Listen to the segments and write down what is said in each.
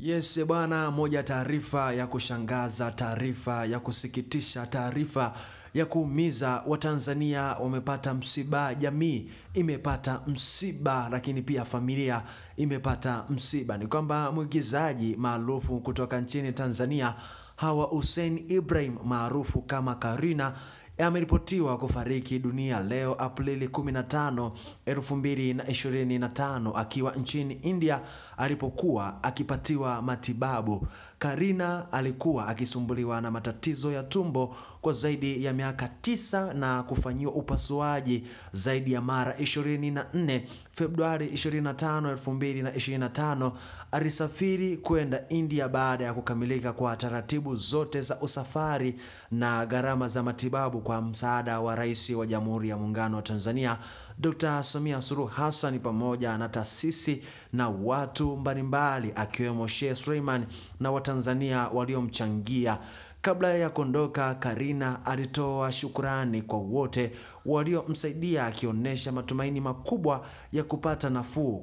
Yes bwana, moja taarifa ya kushangaza, taarifa ya kusikitisha, taarifa ya kuumiza. Watanzania wamepata msiba, jamii imepata msiba, lakini pia familia imepata msiba. Ni kwamba mwigizaji maarufu kutoka nchini Tanzania, Hawa Hussein Ibrahim maarufu kama Karina, ameripotiwa kufariki dunia leo Aprili 15, 2025 akiwa nchini India alipokuwa akipatiwa matibabu. Karina alikuwa akisumbuliwa na matatizo ya tumbo kwa zaidi ya miaka 9 na kufanyiwa upasuaji zaidi ya mara 24. Februari 25, 2025 alisafiri kwenda India baada ya kukamilika kwa taratibu zote za usafari na gharama za matibabu kwa msaada wa Rais wa Jamhuri ya Muungano wa Tanzania Dr. Samia Suluhu Hassan pamoja na taasisi na watu mbalimbali akiwemo Sheikh Suleiman na Watanzania waliomchangia. Kabla ya kuondoka, Karina alitoa shukrani kwa wote waliomsaidia akionyesha matumaini makubwa ya kupata nafuu.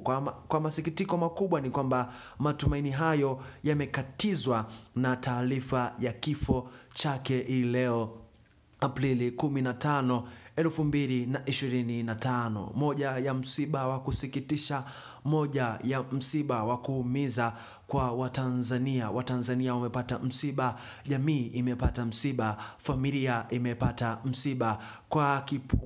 Kwa masikitiko makubwa ni kwamba matumaini hayo yamekatizwa na taarifa ya kifo chake leo Aprili 15, 2025. Moja ya msiba wa kusikitisha, moja ya msiba wa kuumiza kwa Watanzania. Watanzania wamepata msiba, jamii imepata msiba, familia imepata msiba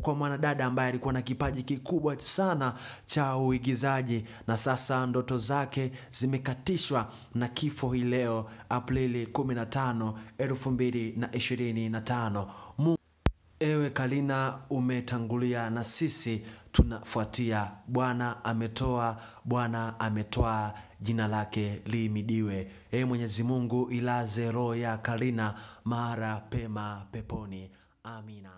kwa mwanadada ambaye alikuwa na kipaji kikubwa sana cha uigizaji na sasa ndoto zake zimekatishwa na kifo leo Aprili 15, 2025. Ewe Karina, umetangulia na sisi tunafuatia. Bwana ametoa, Bwana ametoa, jina lake lihimidiwe. Mwenyezi Mungu ilaze roho ya Karina mahali pema peponi. Amina.